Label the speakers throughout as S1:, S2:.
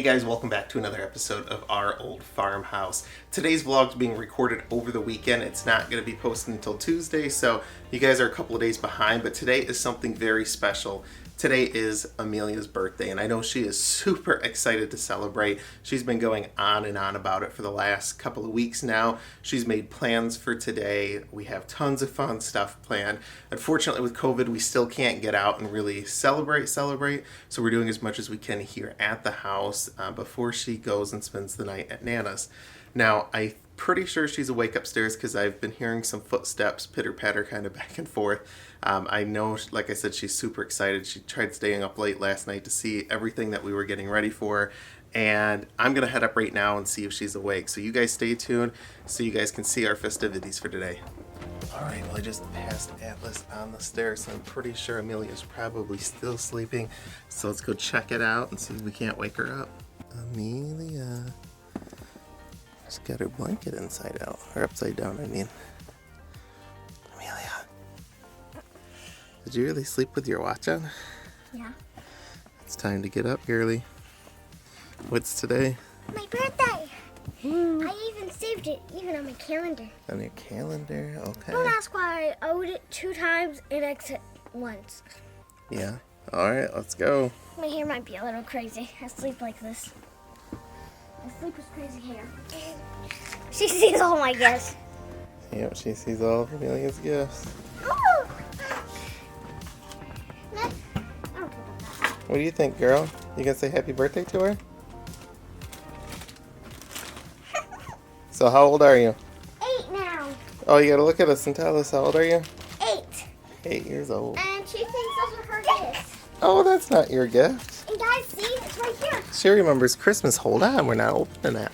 S1: guys, welcome back to another episode of Our Old Farmhouse. Today's vlog is being recorded over the weekend. It's not going to be posted until Tuesday, so you guys are a couple of days behind, but today is something very special. Today is Amelia's birthday, and I know she is super excited to celebrate. She's been going on and on about it for the last couple of weeks now. She's made plans for today. We have tons of fun stuff planned. Unfortunately, with COVID, we still can't get out and really celebrate, so we're doing as much as we can here at the house before she goes and spends the night at Nana's. Now, I'm pretty sure she's awake upstairs because I've been hearing some footsteps, pitter-patter kind of back and forth. I know, like I said, she's super excited. She tried staying up late last night to see everything that we were getting ready for. And I'm going to head up right now and see if she's awake. So you guys stay tuned so you guys can see our festivities for today. Alright, well I just passed Atlas on the stairs, so I'm pretty sure Amelia's probably still sleeping. So let's go check it out and see if we can't wake her up. Amelia. She's got her blanket inside out, or upside down, I mean. Amelia. Did you really sleep with your watch on?
S2: Yeah.
S1: It's time to get up, girly. What's today?
S2: My birthday! I even saved it, even on my calendar.
S1: On your calendar? Okay.
S2: Don't ask why I owed it 2 times and exit once.
S1: Yeah. Alright, let's go.
S2: My hair might be a little crazy. I sleep like this. I sleep with crazy hair. She sees all my gifts.
S1: Yep, she sees all of Amelia's gifts.
S2: Oh!
S1: What do you think, girl? You gonna say happy birthday to her? So how old are you?
S2: 8 now.
S1: Oh, you gotta look at us and tell us, how old are you?
S2: 8.
S1: 8 years old.
S2: And she thinks those are her gifts.
S1: Oh, that's not your gift.
S2: And guys, see? It's right here.
S1: She remembers Christmas. Hold on, we're not opening that.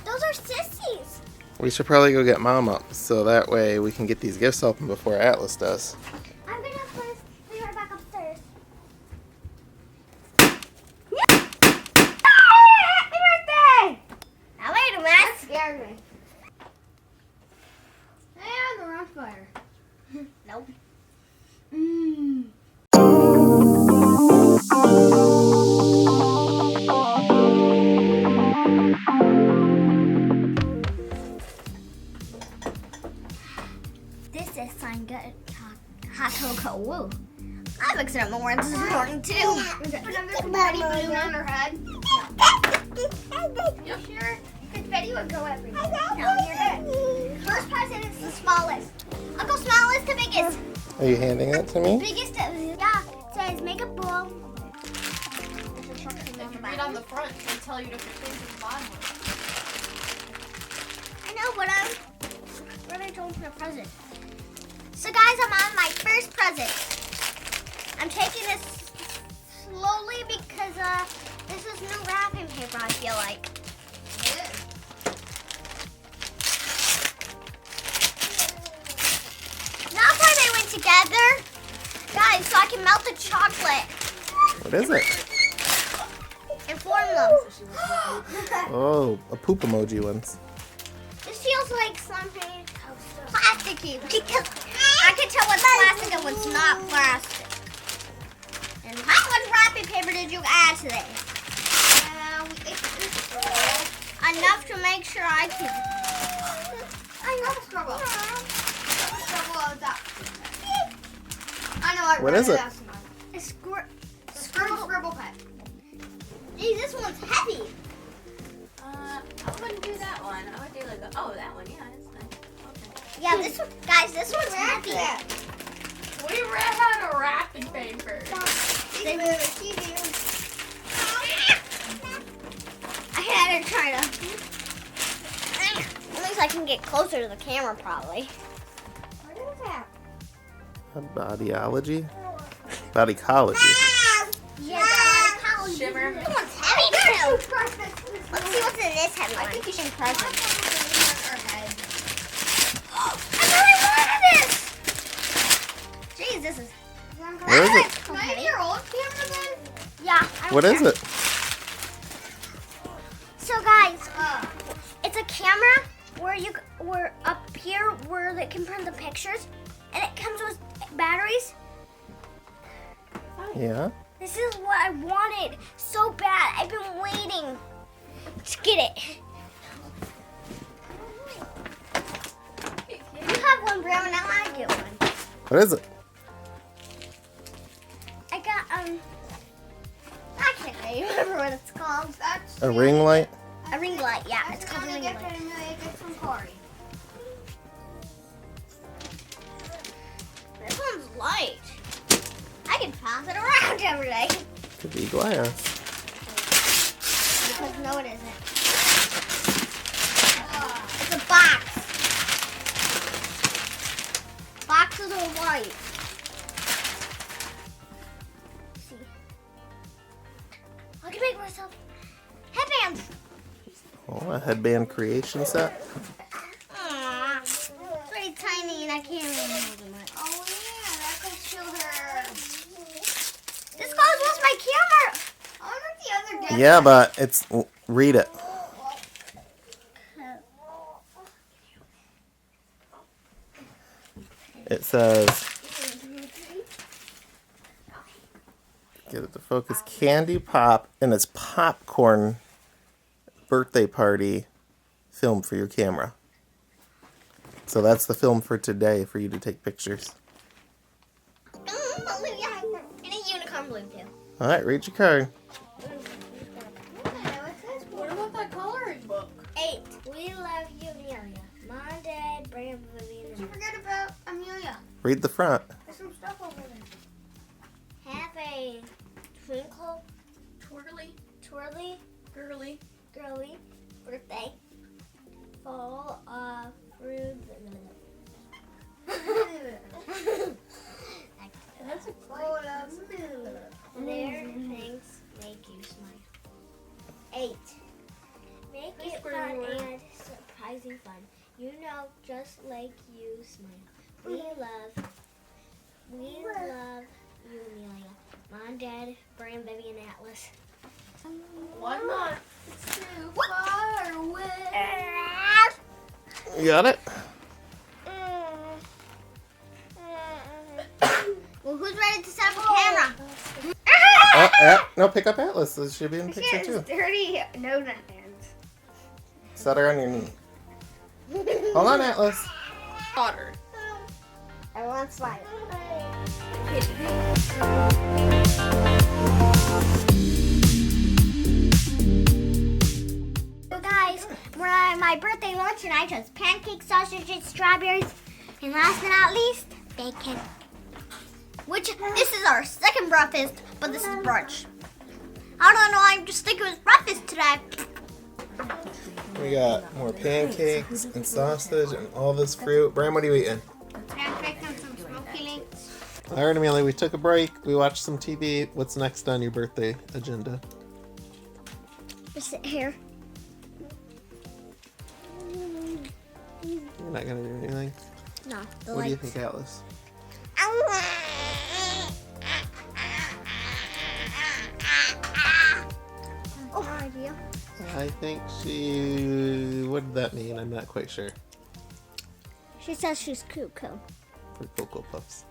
S2: Those are sissies.
S1: We should probably go get Mom up, so that way we can get these gifts open before Atlas does.
S2: I'm gonna first be right back upstairs. Happy birthday! Now wait a minute. That scared me. And the wrong fire. Nope. This is some good hot cocoa. Woo. I'm mixing up my words this morning too. Put another confetti balloon on her head. You sure? Confetti would go everywhere. No, you're good. First present is the smallest. I'll go smallest to biggest.
S1: Are you handing it to me?
S2: Biggest, yeah. It says make a bowl.
S3: Read on the front and tell you to put things in the bottom.
S2: I know, but where did I open a present? So guys, I'm on my first present. I'm taking this slowly because this is new wrapping paper, I feel like.
S3: It is.
S2: That's why they went together. Guys, so I can melt the chocolate
S1: What is it?
S2: and form them.
S1: Oh, a poop emoji ones.
S2: This feels like something plasticky because I can tell what's plastic and what's not plastic. And how much wrapping paper did you add to this? Enough to make sure I can. I know.
S3: Scribble. Scribble on top. I know.
S1: What is it?
S2: A
S3: Scribble pen.
S2: Gee, this one's heavy.
S3: I wouldn't do that one. I would do like that one. Yeah, it's nice. Okay.
S2: Yeah, this one, guys, this one's heavy.
S3: We ran out of wrapping paper.
S2: I had to try to. At least I can get closer to the camera, probably. What is that?
S1: A bodyology? Bodycology.
S2: Yeah,
S3: Shimmer.
S2: This one's heavy too. Let's see what's in this heavy one. I think you should present. I really wanted this. Jeez, this is.
S1: Where is it?
S3: Can I have your old camera then?
S2: Yeah.
S1: What is it?
S2: So guys, it's a camera where up here where they can print the pictures, and it comes with batteries.
S1: Yeah.
S2: This is what I wanted so bad. I've been waiting to get it. You have one, Brown, and I get one.
S1: What is it?
S2: I got, I can't really remember what it's called.
S1: A ring light?
S2: A ring light, yeah. It's called a ring light.
S3: Amelia gets from Corey.
S2: This one's light. I can pass it around every day.
S1: Could be glass.
S2: Because no, it isn't. It's a box. Boxes are white. Let's see. I can make myself headbands.
S1: Oh, a headband creation set.
S2: Aww. It's very tiny and I can't really hold them much.
S3: Oh yeah, that could show her.
S2: This goes with my camera.
S3: I wonder if the other deck.
S1: Yeah, but it's... Read it. It says... Get it to focus. Candy Pop and it's popcorn birthday party film for your camera. So that's the film for today for you to take pictures.
S2: And a unicorn balloon too.
S1: All right, read your card.
S3: What about that coloring book?
S2: 8. We love you, Amelia. Mom, Dad, Brandon, Vivian.
S3: Did you forget about Amelia?
S1: Read the front.
S3: There's some stuff over there.
S2: Have a twinkle,
S3: Twirly,
S2: twirly,
S3: girly.
S2: birthday full of fruit.
S3: That's a full of
S2: Their things make you smile. 8. Make
S3: Nice
S2: it
S3: word.
S2: fun and surprising fun. You know, just like you smile. We love you, Amelia. Mom, Dad, Brian, Vivi, and Atlas.
S3: one month. It's too far away.
S1: You got it?
S2: Well, who's ready to set up a camera?
S1: Oh, no, pick up Atlas. This should be in the picture too.
S2: dirty nose hands.
S1: Set her on your knee. Hold on, Atlas.
S3: Water.
S2: I want slide. So guys, we're at my birthday lunch and I chose pancakes, sausages, strawberries, and last but not least, bacon. Which, this is our second breakfast, but this is brunch. I don't know, I just think it was breakfast today.
S1: We got more pancakes and sausage and all this fruit. Bram, what are you eating?
S2: Pancakes and some smoky links.
S1: All right, Amelia, we took a break. We watched some TV. What's next on your birthday agenda?
S2: Just sit here.
S1: You're not going to do anything?
S2: No, the
S1: What do you
S2: lights.
S1: think, Atlas?
S2: Oh, idea.
S1: I think she... What did that mean? I'm not quite sure.
S2: She says she's cuckoo.
S1: For Cocoa Puffs.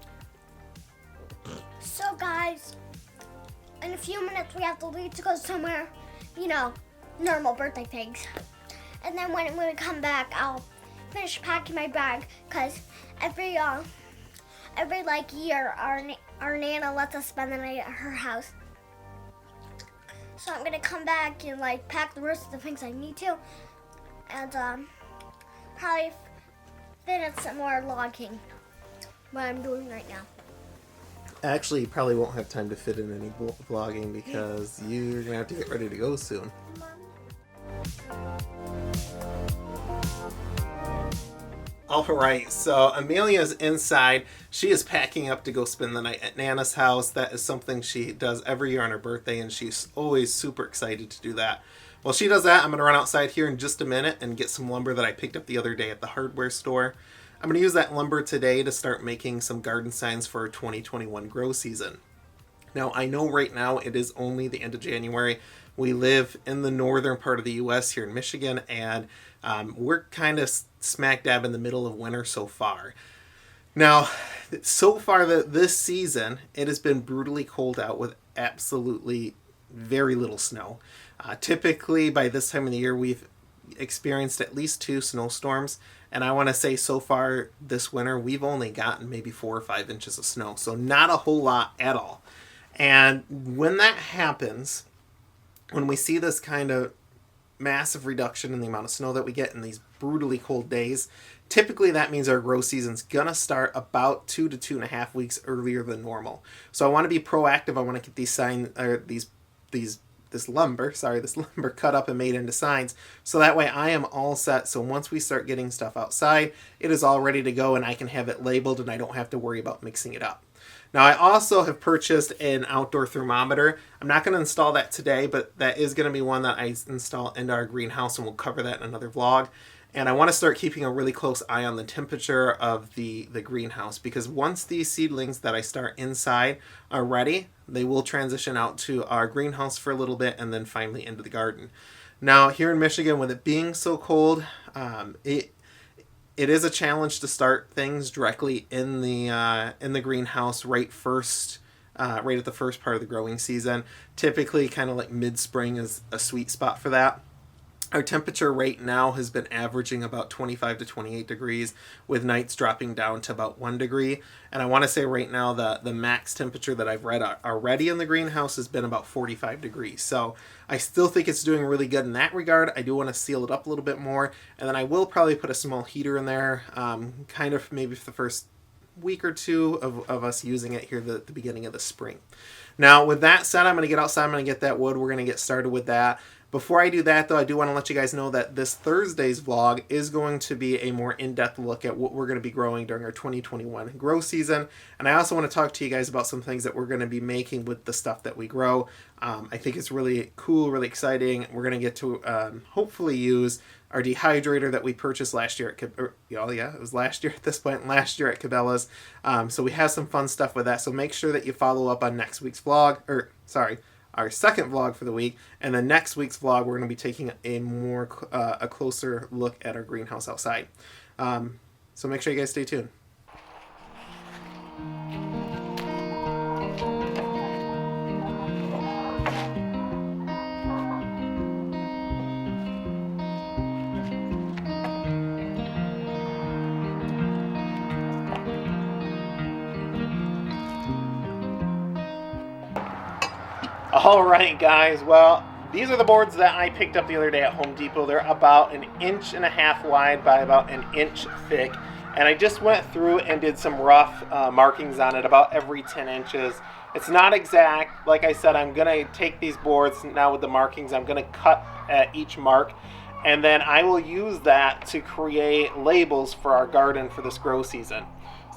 S2: So guys, in a few minutes we have to leave to go somewhere, you know, normal birthday things. And then when we come back, I'll finish packing my bag because every like year our Nana lets us spend the night at her house. So I'm gonna come back and like pack the rest of the things I need to, and probably finish some more logging. What I'm doing right now.
S1: Actually, you probably won't have time to fit in any vlogging because you're going to have to get ready to go soon. Alright, so Amelia's inside. She is packing up to go spend the night at Nana's house. That is something she does every year on her birthday, and she's always super excited to do that. While she does that, I'm going to run outside here in just a minute and get some lumber that I picked up the other day at the hardware store. I'm going to use that lumber today to start making some garden signs for our 2021 grow season. Now, I know right now it is only the end of January. We live in the northern part of the U.S. here in Michigan, and we're kind of smack dab in the middle of winter so far. Now, so far this season, it has been brutally cold out with absolutely very little snow. Typically, by this time of the year, we've experienced at least 2 snowstorms, and I want to say so far this winter, we've only gotten maybe 4 or 5 inches of snow, so not a whole lot at all. And when that happens, when we see this kind of massive reduction in the amount of snow that we get in these brutally cold days, typically that means our grow season's gonna start about 2 to 2.5 weeks earlier than normal. So I want to be proactive. I want to get this lumber cut up and made into signs, so that way I am all set. So once we start getting stuff outside, it is all ready to go and I can have it labeled and I don't have to worry about mixing it up. Now, I also have purchased an outdoor thermometer. I'm not going to install that today, but that is going to be one that I install into our greenhouse, and we'll cover that in another vlog. And I want to start keeping a really close eye on the temperature of the greenhouse, because once these seedlings that I start inside are ready, they will transition out to our greenhouse for a little bit and then finally into the garden. Now, here in Michigan, with it being so cold, it is a challenge to start things directly in the greenhouse right at the first part of the growing season. Typically, kind of like mid-spring is a sweet spot for that. Our temperature right now has been averaging about 25 to 28 degrees, with nights dropping down to about 1 degree. And I want to say right now the max temperature that I've read already in the greenhouse has been about 45 degrees. So I still think it's doing really good in that regard. I do want to seal it up a little bit more. And then I will probably put a small heater in there, kind of maybe for the first week or two of us using it here at the beginning of the spring. Now, with that said, I'm going to get outside. I'm going to get that wood. We're going to get started with that. Before I do that, though, I do want to let you guys know that this Thursday's vlog is going to be a more in-depth look at what we're going to be growing during our 2021 grow season. And I also want to talk to you guys about some things that we're going to be making with the stuff that we grow. I think it's really cool, really exciting. We're going to get to hopefully use our dehydrator that we purchased last year at it was last year at this point, last year at Cabela's. So we have some fun stuff with that. So make sure that you follow up on next week's vlog, our second vlog for the week, and then next week's vlog we're going to be taking a closer look at our greenhouse outside. So make sure you guys stay tuned. Alright guys, well, these are the boards that I picked up the other day at Home Depot. They're about 1.5 inches wide by about 1 inch thick. And I just went through and did some rough markings on it about every 10 inches. It's not exact. Like I said, I'm going to take these boards now with the markings. I'm going to cut at each mark. And then I will use that to create labels for our garden for this grow season.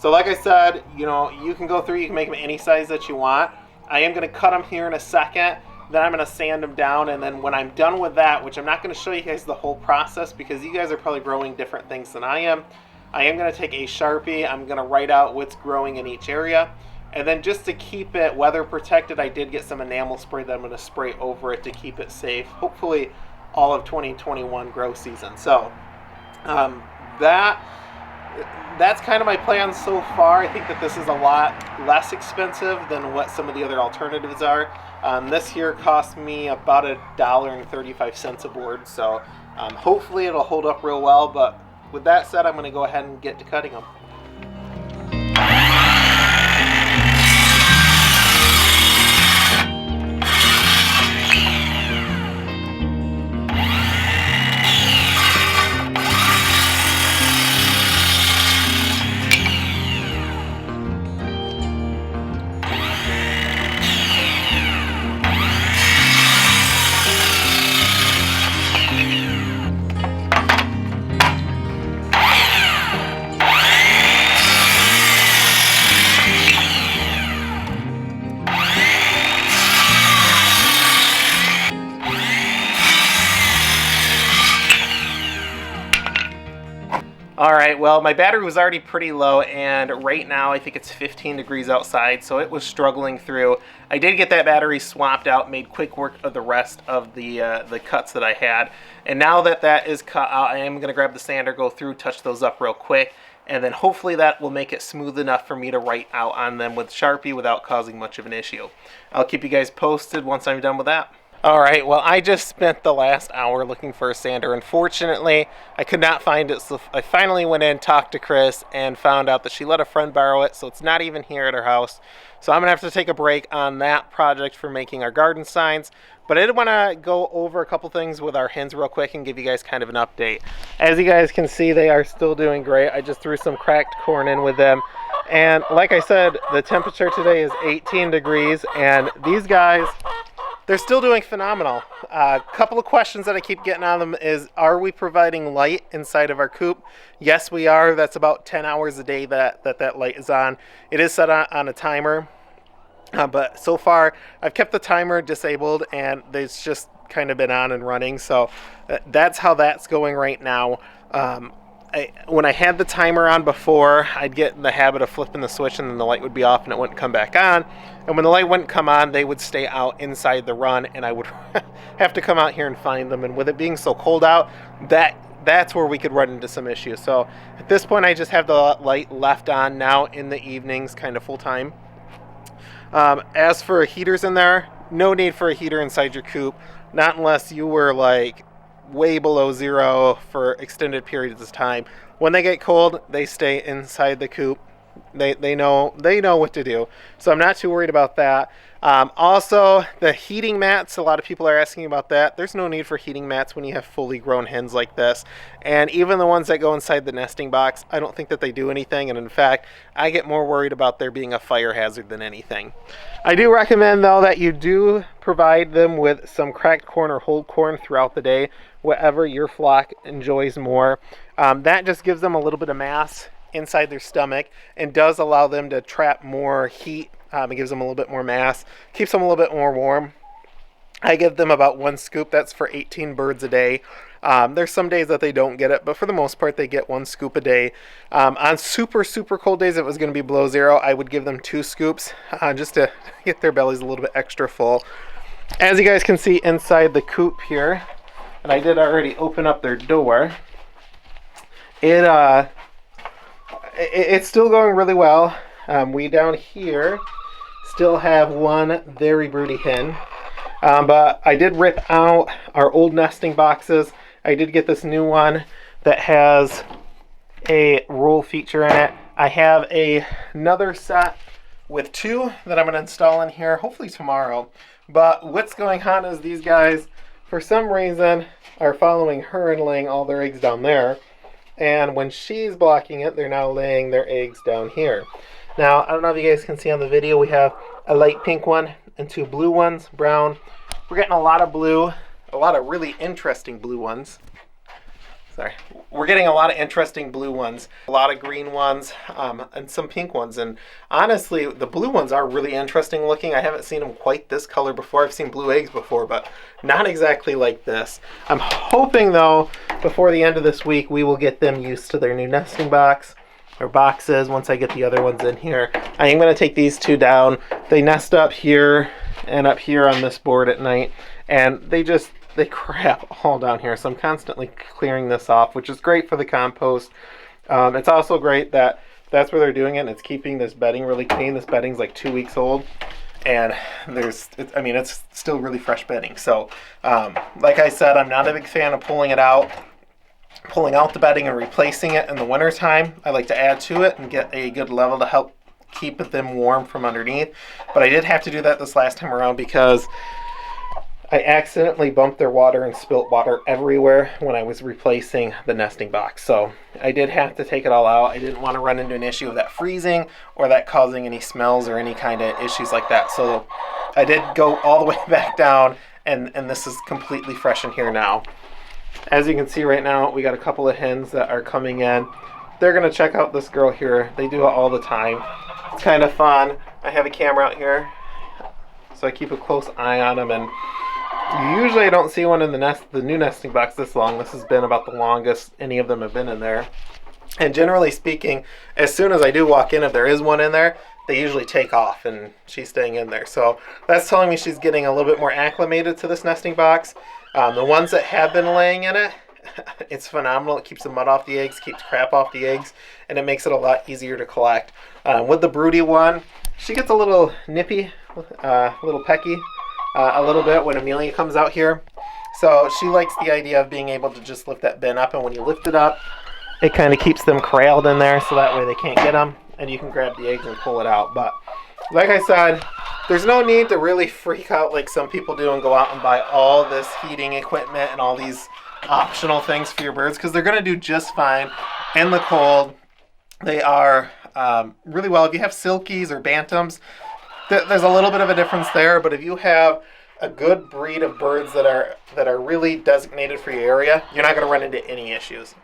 S1: So like I said, you can go through, you can make them any size that you want. I am going to cut them here in a second, then I'm going to sand them down, and then when I'm done with that, which I'm not going to show you guys the whole process because you guys are probably growing different things than I am going to take a Sharpie, I'm going to write out what's growing in each area, and then just to keep it weather protected, I did get some enamel spray that I'm going to spray over it to keep it safe, hopefully all of 2021 grow season. So that's kind of my plan so far. I think that this is a lot less expensive than what some of the other alternatives are. This here cost me about $1.35 a board, so hopefully it'll hold up real well. But with that said, I'm going to go ahead and get to cutting them. Alright, well, my battery was already pretty low, and right now I think it's 15 degrees outside, so it was struggling through. I did get that battery swapped out, made quick work of the rest of the cuts that I had. And now that that is cut out, I am going to grab the sander, go through, touch those up real quick, and then hopefully that will make it smooth enough for me to write out on them with Sharpie without causing much of an issue. I'll keep you guys posted once I'm done with that. Alright, well, I just spent the last hour looking for a sander. Unfortunately, I could not find it, so I finally went in, talked to Chris, and found out that she let a friend borrow it, so it's not even here at her house. So I'm going to have to take a break on that project for making our garden signs. But I did want to go over a couple things with our hens real quick and give you guys kind of an update. As you guys can see, they are still doing great. I just threw some cracked corn in with them. And like I said, the temperature today is 18 degrees, and these guys, they're still doing phenomenal. A couple of questions that I keep getting on them is, are we providing light inside of our coop? Yes, we are. That's about 10 hours a day that light is on. It is set on a timer. But so far, I've kept the timer disabled, and it's just kind of been on and running. So that's how that's going right now. When I had the timer on before, I'd get in the habit of flipping the switch, and then the light would be off and it wouldn't come back on. And when the light wouldn't come on, they would stay out inside the run, and I would have to come out here and find them. And with it being so cold out, that's where we could run into some issues. So at this point, I just have the light left on now in the evenings, kind of full time. As for heaters in there, no need for a heater inside your coop, not unless you were like way below zero for extended periods of time. When they get cold, they stay inside the coop. They know what to do. So I'm not too worried about that. Also, the heating mats, a lot of people are asking about that. There's no need for heating mats when you have fully grown hens like this. And even the ones that go inside the nesting box, I don't think that they do anything. And in fact, I get more worried about there being a fire hazard than anything. I do recommend, though, that you do provide them with some cracked corn or whole corn throughout the day, whatever your flock enjoys more. That just gives them a little bit of mass inside their stomach and does allow them to trap more heat. It gives them a little bit more mass, keeps them a little bit more warm. I give them about 1 scoop. That's for 18 birds a day. There's some days that they don't get it, but for the most part, they get 1 scoop a day. On super, super cold days, if it was going to be below zero, I would give them 2 scoops just to get their bellies a little bit extra full. As you guys can see inside the coop here, and I did already open up their door, it's still going really well. We down here still have 1 very broody hen. But I did rip out our old nesting boxes. I did get this new one that has a roll feature in it. I have another set with 2 that I'm going to install in here, hopefully tomorrow. But what's going on is these guys, for some reason, are following her and laying all their eggs down there. And when she's blocking it, they're now laying their eggs down here. Now, I don't know if you guys can see on the video, we have a light pink one and 2 blue ones, brown. We're getting a lot of blue, a lot of really interesting blue ones. We're getting a lot of interesting blue ones, a lot of green ones, and some pink ones. And honestly, the blue ones are really interesting looking. I haven't seen them quite this color before. I've seen blue eggs before, but not exactly like this. I'm hoping, though, before the end of this week, we will get them used to their new nesting box, or boxes, once I get the other ones in here. I am going to take these 2 down. They nest up here and up here on this board at night, and they crap all down here. So I'm constantly clearing this off, which is great for the compost. It's also great that that's where they're doing it, and it's keeping this bedding really clean. This bedding's like 2 weeks old, and it's still really fresh bedding. So like I said, I'm not a big fan of pulling out the bedding and replacing it in the winter time. I like to add to it and get a good level to help keep them warm from underneath. But I did have to do that this last time around because I accidentally bumped their water and spilt water everywhere when I was replacing the nesting box. So I did have to take it all out. I didn't want to run into an issue of that freezing or that causing any smells or any kind of issues like that. So I did go all the way back down, and this is completely fresh in here now. As you can see right now, we got a couple of hens that are coming in. They're going to check out this girl here. They do it all the time. It's kind of fun. I have a camera out here, so I keep a close eye on them. And usually I don't see one in the new nesting box this long. This has been about the longest any of them have been in there. And generally speaking, as soon as I do walk in, if there is one in there, they usually take off, and she's staying in there. So that's telling me she's getting a little bit more acclimated to this nesting box. The ones that have been laying in it, It's phenomenal. It keeps the mud off the eggs, keeps crap off the eggs, and it makes it a lot easier to collect. With the broody one, she gets a little nippy, a little pecky, a little bit when Amelia comes out here. So she likes the idea of being able to just lift that bin up, and when you lift it up, it kind of keeps them corralled in there, so that way they can't get them, and you can grab the eggs and pull it out. But like I said, there's no need to really freak out like some people do and go out and buy all this heating equipment and all these optional things for your birds, because they're going to do just fine in the cold. They are really well. If you have silkies or bantams, there's a little bit of a difference there, but if you have a good breed of birds that are really designated for your area, you're not going to run into any issues.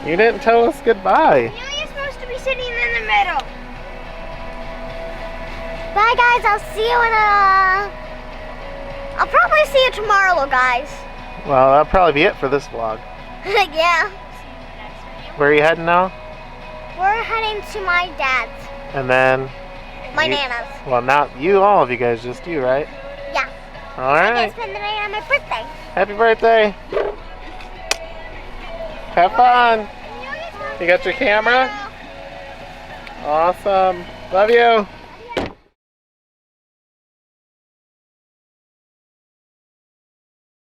S1: You didn't tell us goodbye.
S2: Amelia's supposed to be sitting in the middle. Bye guys, I'll see you I'll probably see you tomorrow, guys.
S1: Well, that'll probably be it for this vlog.
S2: Yeah.
S1: Where are you heading now?
S2: We're heading to my dad's.
S1: And then?
S2: My Nana's.
S1: Well, not you, all of you guys, just you, right?
S2: Yeah.
S1: All
S2: I'm
S1: right.
S2: gonna spend the night on my birthday.
S1: Happy birthday. Have fun. You got your camera? Awesome. Love you.